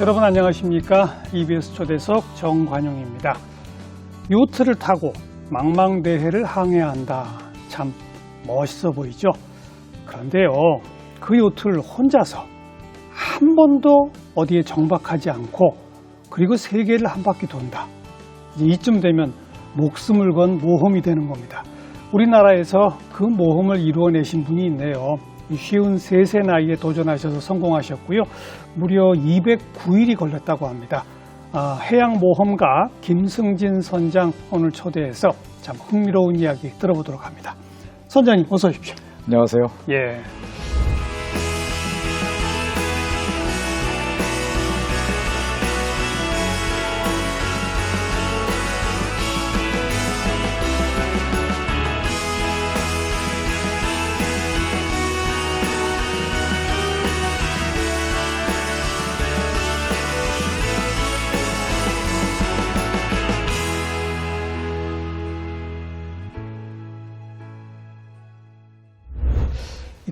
여러분 안녕하십니까? EBS 초대석 정관용입니다. 요트를 타고 망망대해를 항해한다. 참 멋있어 보이죠? 그런데요, 그 요트를 혼자서 한 번도 어디에 정박하지 않고 그리고 세계를 한 바퀴 돈다. 이제 이쯤 되면 목숨을 건 모험이 되는 겁니다. 우리나라에서 그 모험을 이루어내신 분이 있네요. 53세 나이에 도전하셔서 성공하셨고요. 무려 209일이 걸렸다고 합니다. 해양모험가 김승진 선장 오늘 초대해서 참 흥미로운 이야기 들어보도록 합니다. 선장님 어서 오십시오. 안녕하세요. 예.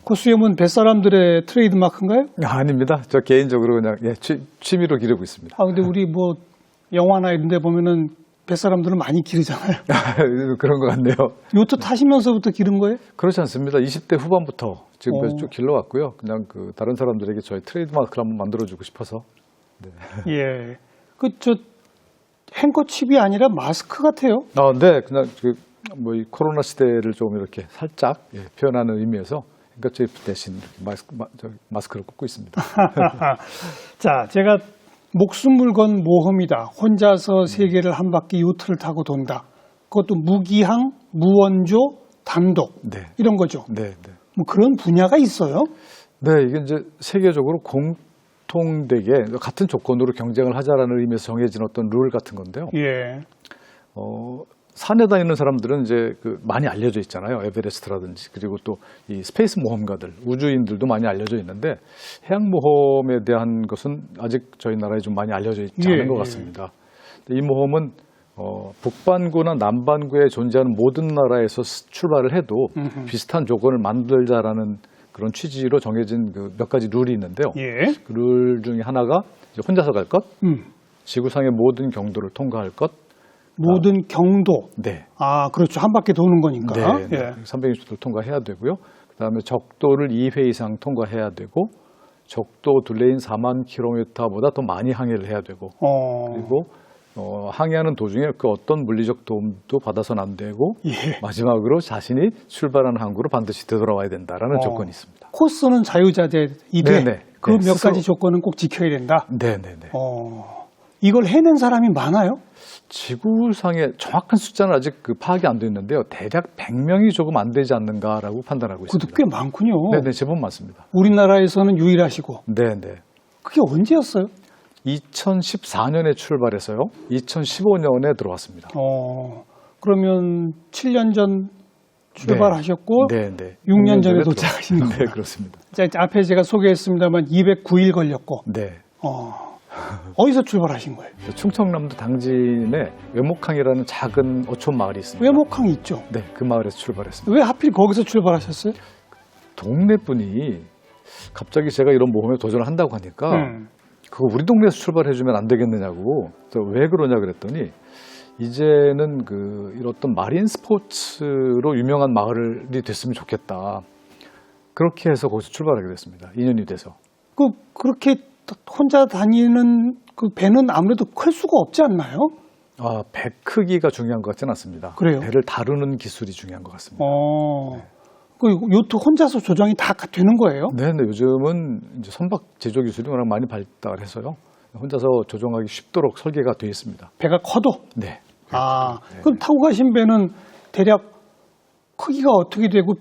코수염은 뱃사람들의 트레이드 마크인가요? 아닙니다. 저 개인적으로 그냥 취미로 기르고 있습니다. 근데 우리 뭐 영화나 이런 데 보면은 뱃사람들은 많이 기르잖아요. 그런 것 같네요. 요트 타시면서부터 기른 거예요? 그렇지 않습니다. 20대 후반부터 지금까지 쭉 길러왔고요. 그냥 다른 사람들에게 저희 트레이드 마크를 한번 만들어주고 싶어서. 네. 예. 행거칩이 아니라 마스크 같아요. 네. 그냥 이 코로나 시대를 좀 이렇게 살짝 표현하는 의미에서 행거칩 대신 마스크를 꽂고 있습니다. 자, 제가 목숨을 건 모험이다. 혼자서 세계를 한 바퀴 요트를 타고 돈다. 그것도 무기항, 무원조, 단독 이런 거죠. 네. 뭐 그런 분야가 있어요? 네, 이게 이제 세계적으로 공통되게 같은 조건으로 경쟁을 하자라는 의미에서 정해진 어떤 룰 같은 건데요. 예. 산에 다니는 사람들은 이제 많이 알려져 있잖아요. 에베레스트라든지 그리고 또 이 스페이스 모험가들, 우주인들도 많이 알려져 있는데 해양 모험에 대한 것은 아직 저희 나라에 좀 많이 알려져 있지 않은 것 같습니다. 이 모험은 북반구나 남반구에 존재하는 모든 나라에서 출발을 해도 비슷한 조건을 만들자라는 그런 취지로 정해진 몇 가지 룰이 있는데요. 그 룰 중에 하나가 이제 혼자서 갈 것, 지구상의 모든 경도를 통과할 것, 모든 경도. 네. 그렇죠. 한 바퀴 도는 거니까. 네. 360도를 통과해야 되고요. 그다음에 적도를 2회 이상 통과해야 되고, 적도 둘레인 4만 킬로미터보다 더 많이 항해를 해야 되고, 그리고 항해하는 도중에 어떤 물리적 도움도 받아서는 안 되고, 마지막으로 자신이 출발하는 항구로 반드시 되돌아와야 된다라는 조건이 있습니다. 코스는 자유자재 2회. 그 몇 가지 조건은 꼭 지켜야 된다. 네. 이걸 해낸 사람이 많아요? 지구상의 정확한 숫자는 아직 파악이 안 돼 있는데요. 대략 100명이 조금 안 되지 않는가라고 판단하고 있습니다. 그것도 꽤 많군요. 네, 제법 많습니다. 우리나라에서는 유일하시고. 네. 그게 언제였어요? 2014년에 출발해서요. 2015년에 들어왔습니다. 그러면 7년 전 출발하셨고 네. 6년 전에 도착하신 거예요. 네, 그렇습니다. 자, 앞에 제가 소개했습니다만 209일 걸렸고. 네. 어디서 출발하신 거예요? 충청남도 당진에 외목항이라는 작은 어촌 마을이 있습니다. 외목항 있죠? 네, 그 마을에서 출발했습니다. 왜 하필 거기서 출발하셨어요? 동네 분이 갑자기 제가 이런 모험에 도전을 한다고 하니까 그거 우리 동네에서 출발해주면 안 되겠느냐고. 왜 그러냐 그랬더니 이제는 이런 어떤 마린 스포츠로 유명한 마을이 됐으면 좋겠다. 그렇게 해서 거기서 출발하게 됐습니다. 2년이 돼서. 그렇게 혼자 다니는 그 배는 아무래도 클 수가 없지 않나요? 배 크기가 중요한 것 같지는 않습니다. 그래요? 배를 다루는 기술이 중요한 것 같습니다. 그 요트 혼자서 조정이 다 되는 거예요? 네, 요즘은 이제 선박 제조 기술이 워낙 많이 발달해서요. 혼자서 조종하기 쉽도록 설계가 되어 있습니다. 배가 커도? 네. 그럼 타고 가신 배는 대략 크기가 어떻게 되고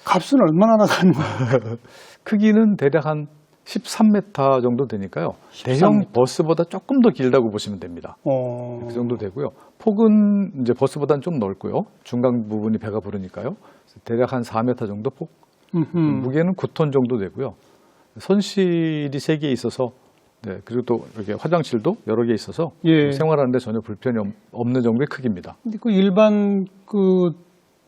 값은 얼마나 나가는 거예요? 크기는 대략 한 13m 정도 되니까요. 13m. 대형 버스보다 조금 더 길다고 보시면 됩니다. 그 정도 되고요. 폭은 이제 버스보다는 좀 넓고요. 중간 부분이 배가 부르니까요. 대략 한 4m 정도 폭. 무게는 9톤 정도 되고요. 선실이 3개 있어서 그리고 또 이렇게 화장실도 여러 개 있어서 생활하는데 전혀 불편이 없는 정도의 크기입니다. 근데 일반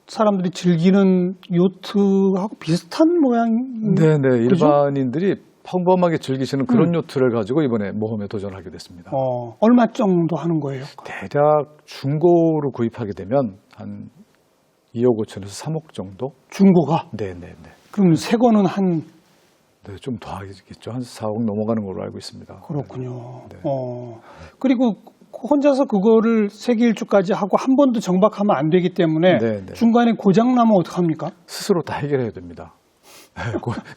사람들이 즐기는 요트하고 비슷한 모양인데. 네네. 일반인들이 평범하게 즐기시는 그런 요트를 가지고 이번에 모험에 도전하게 됐습니다. 얼마 정도 하는 거예요? 대략 중고로 구입하게 되면 한 2억 5천에서 3억 정도? 중고가? 네네네. 그럼 새 거는 한 네, 좀 더 하겠죠. 한 4억 넘어가는 걸로 알고 있습니다. 그렇군요. 네. 그리고 혼자서 그거를 세계 일주까지 하고 한 번도 정박하면 안 되기 때문에 네, 네. 중간에 고장 나면 어떡합니까? 스스로 다 해결해야 됩니다.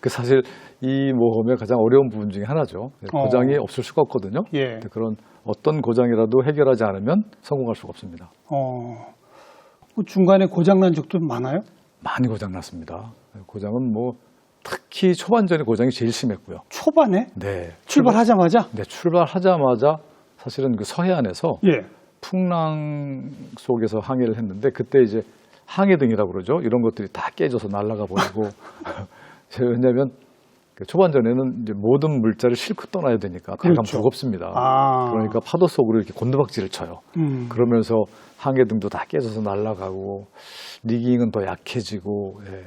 사실 이 모험의 가장 어려운 부분 중에 하나죠. 고장이 없을 수가 없거든요. 예. 그런 어떤 고장이라도 해결하지 않으면 성공할 수가 없습니다. 중간에 고장 난 적도 많아요? 많이 고장 났습니다. 고장은 뭐 특히 초반전에 고장이 제일 심했고요. 초반에? 네. 출발하자마자? 네, 출발하자마자 사실은 그 서해안에서 예. 풍랑 속에서 항해를 했는데 그때 이제 항해등이라고 그러죠. 이런 것들이 다 깨져서 날아가 버리고 왜냐하면 그 초반전에는 이제 모든 물자를 싣고 떠나야 되니까 배가 그렇죠. 무겁습니다. 아. 그러니까 파도 속으로 이렇게 곤두박질을 쳐요. 그러면서 항해등도 다 깨져서 날아가고 리깅은 더 약해지고 예.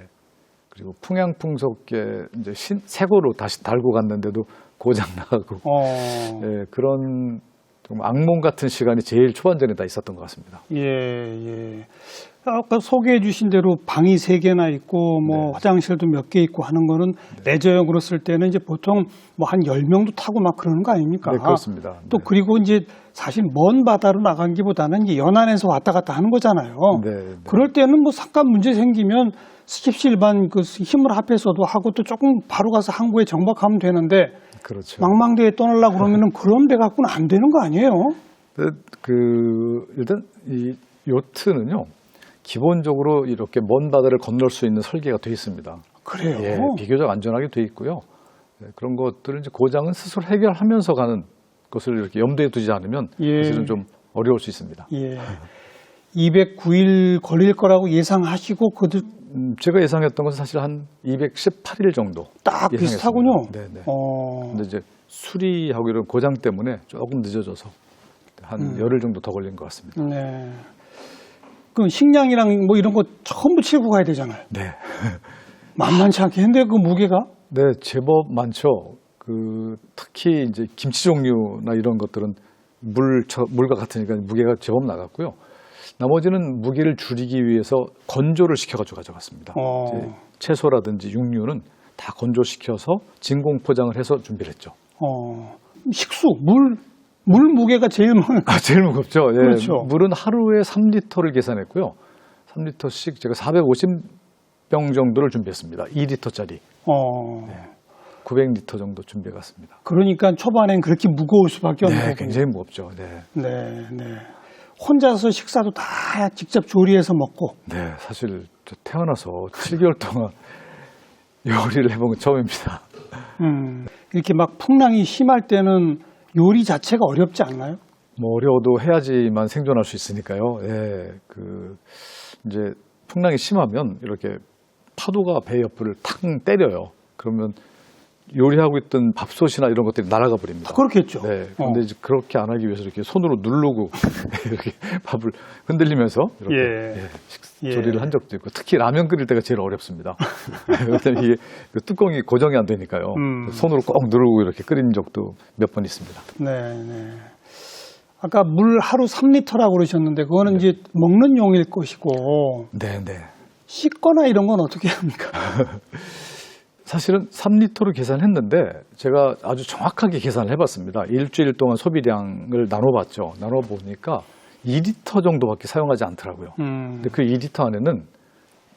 그리고 풍향풍속에 이제 새고로 다시 달고 갔는데도 고장 나고 예, 그런 좀 악몽 같은 시간이 제일 초반전에 다 있었던 것 같습니다. 예. 아까 소개해 주신 대로 방이 3개나 있고 뭐 네. 화장실도 몇 개 있고 하는 거는 레저용으로 쓸 때는 이제 보통 뭐 한 10명도 타고 막 그러는 거 아닙니까? 네, 그렇습니다. 또 네. 그리고 이제 사실 먼 바다로 나간 기보다는 이제 연안에서 왔다 갔다 하는 거잖아요. 네. 그럴 때는 뭐 잠깐 문제 생기면 스킵시 일반 그 힘을 합해서도 하고 또 조금 바로 가서 항구에 정박하면 되는데 그렇죠. 망망대해 떠나려고 그러면은 그런 배 갖고는 안 되는 거 아니에요? 일단 이 요트는요. 기본적으로 이렇게 먼 바다를 건널 수 있는 설계가 되어 있습니다. 그래요? 예, 비교적 안전하게 되어 있고요. 예, 그런 것들을 이제 고장은 스스로 해결하면서 가는 것을 이렇게 염두에 두지 않으면 사실은 좀 어려울 수 있습니다. 예. 209일 걸릴 거라고 예상하시고 그도 제가 예상했던 것은 사실 한 218일 정도. 딱 예상했습니다. 비슷하군요. 네네. 근데 이제 수리하고 이런 고장 때문에 조금 늦어져서 한 열흘 정도 더 걸린 것 같습니다. 네. 그 식량이랑 뭐 이런 거 전부 싣고 가야 되잖아요. 네. 만만치 않겠는데 그 무게가? 네, 제법 많죠. 특히 이제 김치 종류나 이런 것들은 물과 같으니까 무게가 제법 나갔고요. 나머지는 무게를 줄이기 위해서 건조를 시켜가지고 가져갔습니다. 이제 채소라든지 육류는 다 건조시켜서 진공 포장을 해서 준비를 했죠. 식수, 물 무게가 제일 제일 무겁죠. 예, 그렇죠. 물은 하루에 3리터를 계산했고요. 3리터씩 제가 450병 정도를 준비했습니다. 2리터짜리. 900리터 정도 준비해 갔습니다. 그러니까 초반엔 그렇게 무거울 수밖에 없는 거군요. 굉장히 무겁죠. 네. 혼자서 식사도 다 직접 조리해서 먹고. 네, 사실 저 태어나서 7개월 동안 요리를 해본 건 처음입니다. 이렇게 막 풍랑이 심할 때는 요리 자체가 어렵지 않나요? 뭐 어려워도 해야지만 생존할 수 있으니까요. 예, 이제 풍랑이 심하면 이렇게 파도가 배 옆을 탁 때려요. 그러면 요리하고 있던 밥솥이나 이런 것들이 날아가 버립니다. 그렇겠죠. 네. 그런데 이제 그렇게 안 하기 위해서 이렇게 손으로 누르고 이렇게 밥을 흔들리면서 이렇게 조리를 한 적도 있고, 특히 라면 끓일 때가 제일 어렵습니다. 왜냐면 이게 그 뚜껑이 고정이 안 되니까요. 손으로 꼭 누르고 이렇게 끓인 적도 몇 번 있습니다. 네. 아까 물 하루 3리터라고 그러셨는데 그거는 이제 먹는 용일 것이고. 네. 씻거나 이런 건 어떻게 합니까? 사실은 3리터로 계산했는데 제가 아주 정확하게 계산을 해봤습니다. 일주일 동안 소비량을 나눠봤죠. 나눠보니까 2리터 정도밖에 사용하지 않더라고요. 근데 그 2리터 안에는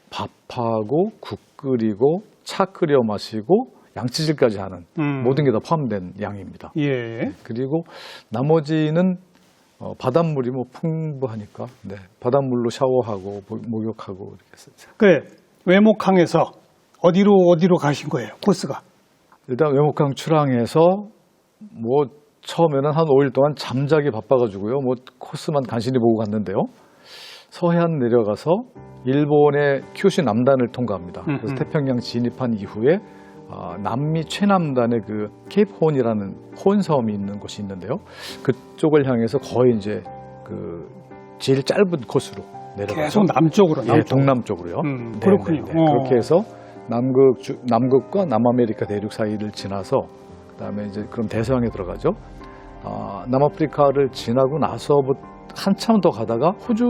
밥하고 국 끓이고 차 끓여 마시고 양치질까지 하는 모든 게 다 포함된 양입니다. 예. 그리고 나머지는 바닷물이 뭐 풍부하니까 바닷물로 샤워하고 목욕하고 이렇게 했어요. 그래. 외목항에서 어디로 가신 거예요? 코스가? 일단 외목항 출항해서 뭐 처음에는 한 5일 동안 잠자기 바빠가지고요. 뭐 코스만 간신히 보고 갔는데요. 서해안 내려가서 일본의 큐슈 남단을 통과합니다. 그래서 태평양 진입한 이후에 남미 최남단의 그 케이프 혼이라는 혼 섬이 있는 곳이 있는데요. 그쪽을 향해서 거의 이제 그 제일 짧은 코스로 내려가서 계속 남쪽으로. 동남쪽으로요. 그렇군요. 그렇게 해서 남극과 남아메리카 대륙 사이를 지나서 그다음에 이제 그럼 대서양에 들어가죠. 남아프리카를 지나고 나서부터 한참 더 가다가 호주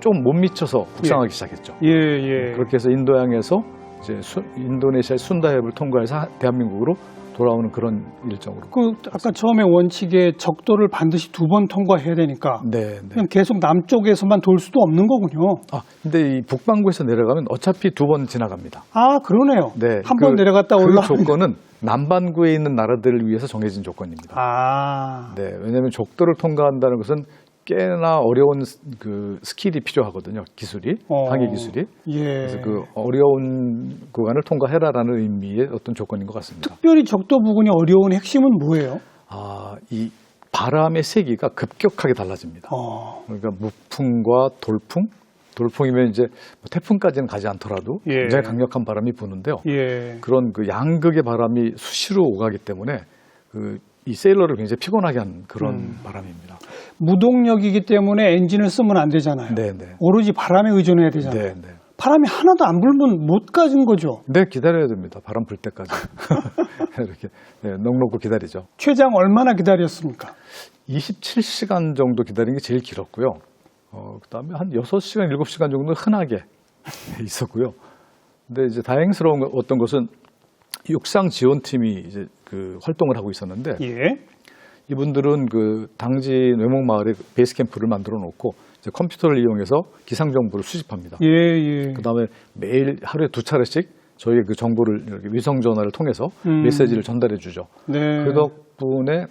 좀 못 미쳐서 북상하기 시작했죠. 예. 그렇게 해서 인도양에서 이제 인도네시아의 순다해협을 통과해서 대한민국으로 돌아오는 그런 일정으로. 그 아까 처음에 원칙에 적도를 반드시 2번 통과해야 되니까 네. 그냥 계속 남쪽에서만 돌 수도 없는 거군요. 근데 이 북반구에서 내려가면 어차피 2번 지나갑니다. 아, 그러네요. 네. 한 번 내려갔다 올라. 그 조건은 남반구에 있는 나라들을 위해서 정해진 조건입니다. 아. 네. 왜냐하면 적도를 통과한다는 것은 꽤나 어려운 그 스킬이 필요하거든요. 기술이, 항해 기술이. 예. 그래서 그 어려운 구간을 통과해라라는 의미의 어떤 조건인 것 같습니다. 특별히 적도 부근이 어려운 핵심은 뭐예요? 이 바람의 세기가 급격하게 달라집니다. 그러니까 무풍과 돌풍이면 이제 뭐 태풍까지는 가지 않더라도 예. 굉장히 강력한 바람이 부는데요. 예. 그런 그 양극의 바람이 수시로 오가기 때문에 이 세일러를 굉장히 피곤하게 한 그런 바람입니다. 무동력이기 때문에 엔진을 쓰면 안 되잖아요. 네네. 오로지 바람에 의존해야 되잖아요. 네네. 바람이 하나도 안 불면 못 가진 거죠. 네, 기다려야 됩니다. 바람 불 때까지. 이렇게 넉넉히 기다리죠. 최장 얼마나 기다렸습니까? 27시간 정도 기다린 게 제일 길었고요. 그다음에 한 6시간, 7시간 정도는 흔하게 있었고요. 근데 이제 다행스러운 어떤 것은 육상 지원팀이 이제 그 활동을 하고 있었는데 예. 이분들은 그 당지 외목마을에 베이스 캠프를 만들어 놓고 이제 컴퓨터를 이용해서 기상 정보를 수집합니다. 예. 그다음에 매일 하루에 2차례씩 저희의 그 정보를 이렇게 위성 전화를 통해서 메시지를 전달해 주죠. 네. 그 덕분에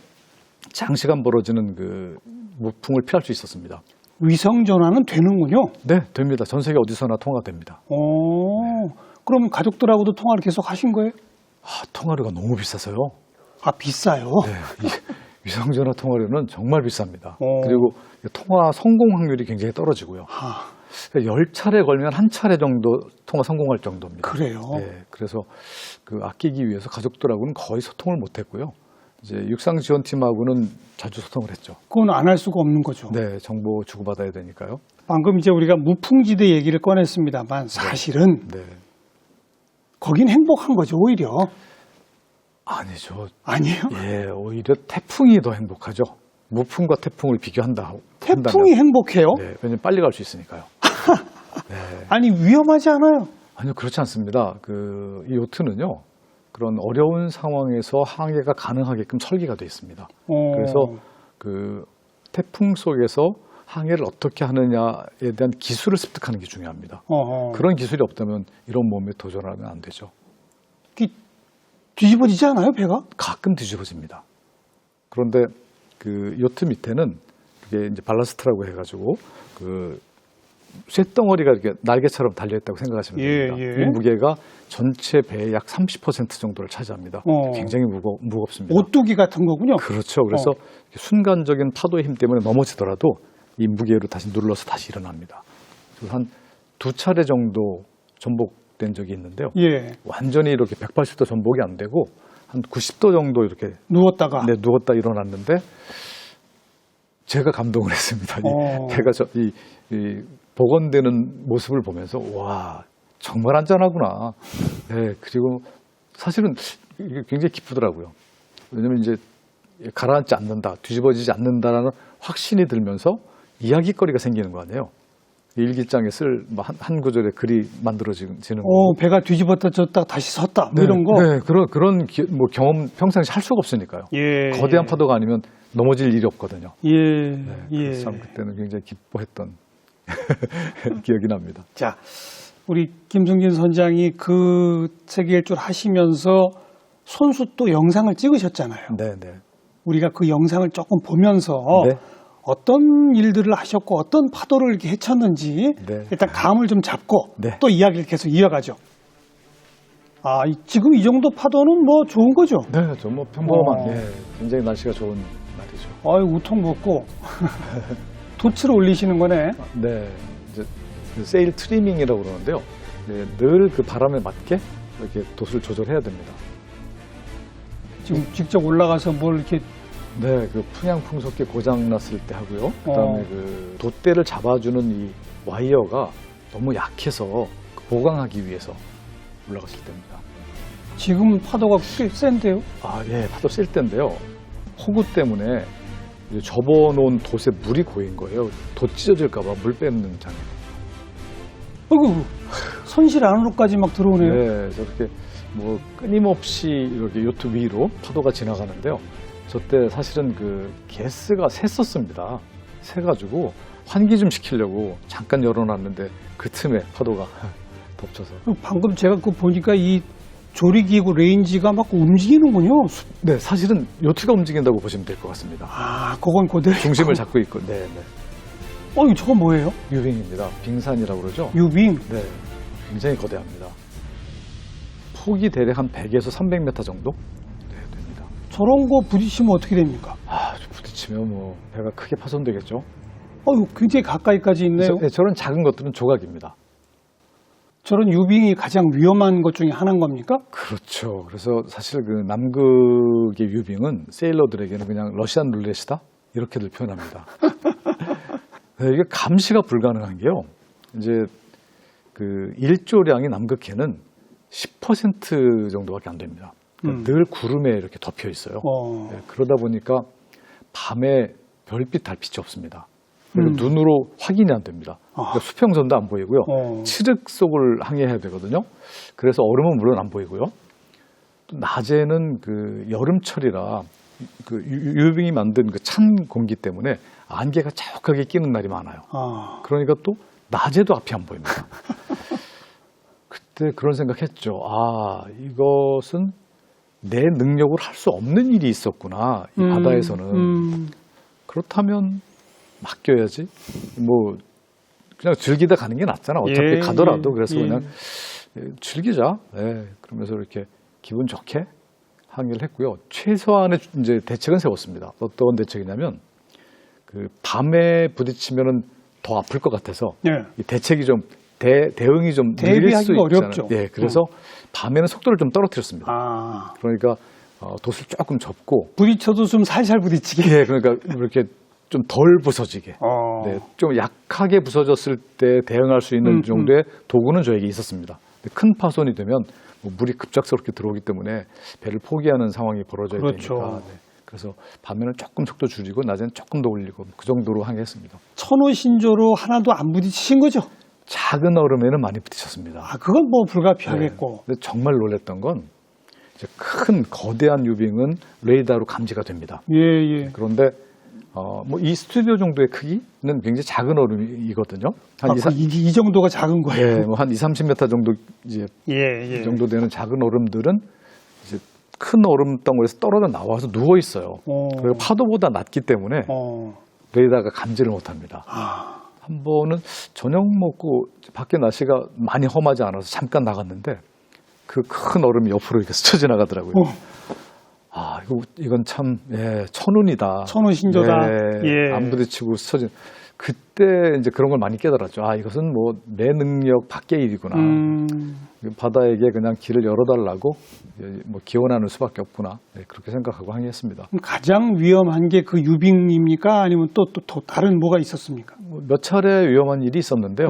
장시간 벌어지는 그 무풍을 피할 수 있었습니다. 위성 전화는 되는군요. 네, 됩니다. 전 세계 어디서나 통화됩니다. 그럼 가족들하고도 통화를 계속 하신 거예요? 통화료가 너무 비싸서요. 아, 비싸요? 네, 위성전화 통화료는 정말 비쌉니다. 그리고 통화 성공 확률이 굉장히 떨어지고요. 10차례 걸면 한 차례 정도 통화 성공할 정도입니다. 그래요? 네, 그래서 그 아끼기 위해서 가족들하고는 거의 소통을 못했고요. 이제 육상 지원팀하고는 자주 소통을 했죠. 그건 안 할 수가 없는 거죠. 네, 정보 주고받아야 되니까요. 방금 이제 우리가 무풍지대 얘기를 꺼냈습니다만 사실은 네. 거긴 행복한 거죠, 오히려. 아니죠. 아니에요? 예, 오히려 태풍이 더 행복하죠. 무풍과 태풍을 비교한다. 태풍이 행복해요? 네, 왜냐면 빨리 갈 수 있으니까요. 네. 아니, 위험하지 않아요? 아니요, 그렇지 않습니다. 이 요트는요, 그런 어려운 상황에서 항해가 가능하게끔 설계가 되어 있습니다. 그래서 그 태풍 속에서 항해를 어떻게 하느냐에 대한 기술을 습득하는 게 중요합니다. 그런 기술이 없다면 이런 몸에 도전하면 안 되죠. 뒤집어지지 않아요, 배가? 가끔 뒤집어집니다. 그런데 그 요트 밑에는 그게 이제 발라스트라고 해가지고 그 쇳덩어리가 이렇게 날개처럼 달려있다고 생각하시면 됩니다. 예. 이 무게가 전체 배의 약 30% 정도를 차지합니다. 굉장히 무겁습니다. 오뚜기 같은 거군요. 그렇죠. 그래서 순간적인 파도의 힘 때문에 넘어지더라도 이 무게로 다시 눌러서 다시 일어납니다. 그래서 한 2차례 정도 전복된 적이 있는데요. 예. 완전히 이렇게 180도 전복이 안 되고 한 90도 정도 이렇게 누웠다가. 네, 누웠다 일어났는데 제가 감동을 했습니다. 배가 이 복원되는 모습을 보면서 와, 정말 안전하구나. 네, 그리고 사실은 이게 굉장히 기쁘더라고요. 왜냐면 이제 가라앉지 않는다, 뒤집어지지 않는다라는 확신이 들면서 이야기거리가 생기는 거 아니에요. 일기장에 쓸 한 구절의 글이 만들어지는 거. 배가 뒤집었다 졌다 다시 섰다. 뭐 네, 이런 거. 네, 그런 뭐 경험 평상시 할 수가 없으니까요. 예. 거대한 파도가 아니면 넘어질 일이 없거든요. 예. 네, 예. 그래서 참 그때는 굉장히 기뻐했던 기억이 납니다. 자, 우리 김승진 선장이 그 세계 일주를 하시면서 손수 또 영상을 찍으셨잖아요. 네. 우리가 그 영상을 조금 보면서 네. 어떤 일들을 하셨고 어떤 파도를 이렇게 헤쳤는지 네. 일단 감을 좀 잡고 네. 또 이야기를 계속 이어가죠. 지금 이 정도 파도는 뭐 좋은 거죠? 네, 좀 뭐 평범한, 굉장히 날씨가 좋은 날이죠. 우통 벗고 돛을 올리시는 거네. 네, 이제 그 세일 트리밍이라고 그러는데요. 늘 그 바람에 맞게 이렇게 돛을 조절해야 됩니다. 지금 직접 올라가서 뭘 이렇게 네, 그 풍향풍속기 고장 났을 때 하고요. 그다음에 그 돛대를 잡아주는 이 와이어가 너무 약해서 보강하기 위해서 올라갔을 때입니다. 지금 파도가 꽤 센데요? 아, 예, 파도 셀 때인데요. 폭우 때문에 이제 접어놓은 돛에 물이 고인 거예요. 돛 찢어질까봐 물 뺏는 장면. 아이고, 선실 안으로까지 막 들어오네요. 네, 저렇게 뭐 끊임없이 이렇게 요트 위로 파도가 지나가는데요. 저 때 사실은 그 가스가 샜었습니다. 새가지고 환기 좀 시키려고 잠깐 열어놨는데 그 틈에 파도가 덮쳐서. 방금 제가 그 보니까 이 조리기구 레인지가 막 움직이는군요. 네, 사실은 요트가 움직인다고 보시면 될 것 같습니다. 아, 그건 그대로. 중심을 잡고 있고, 네, 네. 이거 저거 뭐예요? 유빙입니다. 빙산이라고 그러죠. 유빙. 네, 굉장히 거대합니다. 폭이 대략 한 100에서 300m 정도 네, 됩니다. 저런 거 부딪히면 어떻게 됩니까? 아, 부딪히면 뭐 배가 크게 파손되겠죠. 이거 굉장히 가까이까지 있네요. 네, 저런 작은 것들은 조각입니다. 저런 유빙이 가장 위험한 것 중에 하나인 겁니까? 그렇죠. 그래서 사실 그 남극의 유빙은 세일러들에게는 그냥 러시안 룰렛이다 이렇게들 표현합니다. 네, 이게 감시가 불가능한 게요. 이제 그 일조량이 남극해는 10% 정도밖에 안 됩니다. 그러니까 늘 구름에 이렇게 덮여 있어요. 네, 그러다 보니까 밤에 별빛, 달빛이 없습니다. 그리고 눈으로 확인이 안 됩니다. 그러니까 수평선도 안 보이고요. 칠흑 속을 항해해야 되거든요. 그래서 얼음은 물론 안 보이고요. 또 낮에는 그 여름철이라 그 유빙이 만든 그 찬 공기 때문에 안개가 자욱하게 끼는 날이 많아요. 그러니까 또 낮에도 앞이 안 보입니다. 그때 그런 생각했죠. 아, 이것은 내 능력으로 할 수 없는 일이 있었구나. 이 바다에서는. 그렇다면 맡겨야지. 뭐 그냥 즐기다 가는 게 낫잖아. 어차피 예, 가더라도. 그래서 예. 그냥 즐기자. 예, 그러면서 이렇게 기분 좋게 항해를 했고요. 최소한의 이제 대책은 세웠습니다. 어떤 대책이냐면 그 밤에 부딪히면은 더 아플 것 같아서 예. 이 대책이 좀 대응이 좀 느릴 수 대비하기가 있잖아요. 어렵죠. 예, 그래서 밤에는 속도를 좀 떨어뜨렸습니다. 그러니까 돛을 조금 접고 부딪혀도 좀 살살 부딪히게. 예, 그러니까 이렇게 좀 덜 부서지게. 네, 좀 약하게 부서졌을 때 대응할 수 있는 정도의 도구는 저에게 있었습니다. 근데 큰 파손이 되면 뭐 물이 급작스럽게 들어오기 때문에 배를 포기하는 상황이 벌어져야 그렇죠. 되니까. 네. 그래서 밤에는 조금 속도 줄이고 낮에는 조금 더 올리고 그 정도로 항해했습니다. 천호신조로 하나도 안 부딪히신 거죠? 작은 얼음에는 많이 부딪혔습니다. 그건 뭐 불가피하겠고. 네. 근데 정말 놀랐던 건 이제 큰 거대한 유빙은 레이더로 감지가 됩니다. 예, 예. 그런데 뭐 이 스튜디오 정도의 크기는 굉장히 작은 얼음이거든요. 한 이 정도가 작은 거예요? 예, 뭐 한 20-30m 정도 이제 예. 이 정도 되는 작은 얼음들은 이제 큰 얼음 덩어리에서 떨어져 나와서 누워 있어요. 그리고 파도보다 낮기 때문에 레이더가 감지를 못합니다. 한 번은 저녁 먹고 밖에 날씨가 많이 험하지 않아서 잠깐 나갔는데 그 큰 얼음이 옆으로 이렇게 스쳐 지나가더라고요. 이건 참, 예, 천운이다. 천운신조다. 예, 안 부딪히고 스쳐진. 그때 이제 그런 걸 많이 깨달았죠. 이것은 뭐 내 능력 밖의 일이구나. 바다에게 그냥 길을 열어달라고 뭐 기원하는 수밖에 없구나. 네, 그렇게 생각하고 항해했습니다. 가장 위험한 게 그 유빙입니까? 아니면 또 다른 뭐가 있었습니까? 몇 차례 위험한 일이 있었는데요.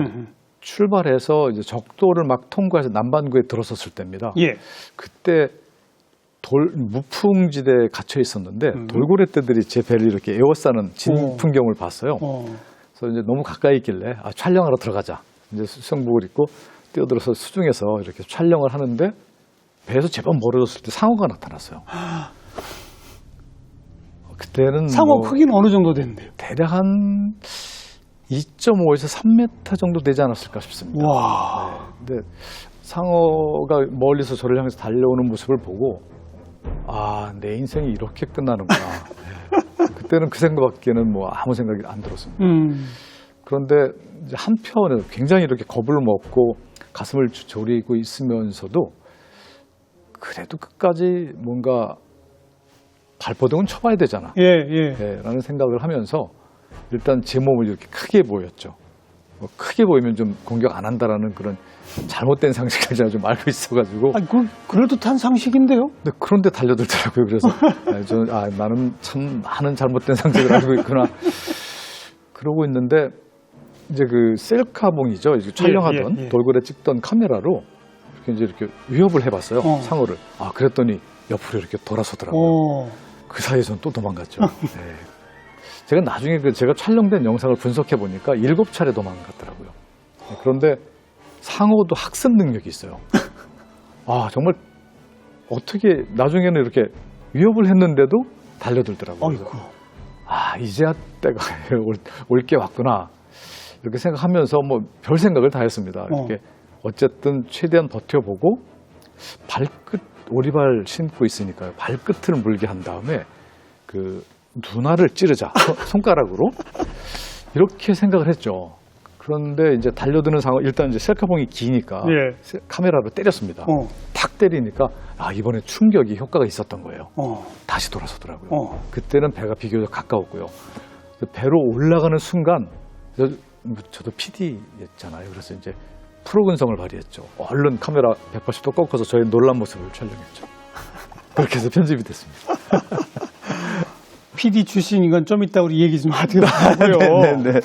출발해서 이제 적도를 막 통과해서 남반구에 들어섰을 때입니다. 예. 그때 무풍지대에 갇혀 있었는데 돌고래떼들이 제 배를 이렇게 에워싸는 풍경을 봤어요. 그래서 이제 너무 가까이 있길래 촬영하러 들어가자. 이제 수영복을 입고 뛰어들어서 수중에서 이렇게 촬영을 하는데 배에서 제법 멀어졌을 때 상어가 나타났어요. 그때는 상어 크기는 어느 정도 되는데요? 대략 한 2.5에서 3m 정도 되지 않았을까 싶습니다. 와. 네. 근데 상어가 멀리서 저를 향해서 달려오는 모습을 보고 내 인생이 이렇게 끝나는구나. 네. 그때는 그 생각밖에는 뭐 아무 생각이 안 들었습니다. 그런데 이제 한편에 굉장히 이렇게 겁을 먹고 가슴을 졸이고 있으면서도 그래도 끝까지 뭔가 발버둥은 쳐봐야 되잖아. 예, 라는 생각을 하면서 일단 제 몸을 이렇게 크게 보였죠. 크게 보이면 좀 공격 안 한다라는 그런 잘못된 상식을 제가 좀 알고 있어가지고. 그럴듯한 상식인데요? 네, 그런데 달려들더라고요. 그래서 나는 참 많은 잘못된 상식을 알고 있구나. 그러고 있는데 이제 그 셀카봉이죠. 촬영하던 돌고래 찍던 카메라로 이렇게 위협을 해봤어요. 어. 상어를. 아, 그랬더니 옆으로 이렇게 돌아서더라고요. 어. 그 사이에서는 또 도망갔죠. 네. 제가 나중에 제가 촬영된 영상을 분석해 보니까 7차례 도망갔더라고요. 네, 그런데 상어도 학습 능력이 있어요. 아, 정말 어떻게 나중에는 이렇게 위협을 했는데도 달려들더라고요. 어이구. 아, 이제야 때가 올 게 왔구나. 이렇게 생각하면서 뭐 별 생각을 다 했습니다. 이렇게 어쨌든 최대한 버텨보고 발끝, 오리발 신고 있으니까요. 발끝을 물게 한 다음에 그 눈알을 찌르자. 손가락으로. 이렇게 생각을 했죠. 그런데 이제 달려드는 상황, 일단 이제 셀카봉이 기니까 예. 카메라로 때렸습니다. 탁 때리니까 아, 이번에 충격이 효과가 있었던 거예요. 다시 돌아서더라고요. 그때는 배가 비교적 가까웠고요. 배로 올라가는 순간 저도 PD였잖아요. 그래서 이제 프로근성을 발휘했죠. 얼른 카메라 180도 꺾어서 저의 놀란 모습을 촬영했죠. 그렇게 해서 편집이 됐습니다. PD 출신인 건 좀 이따 우리 얘기 좀 하도록 하고요. 네.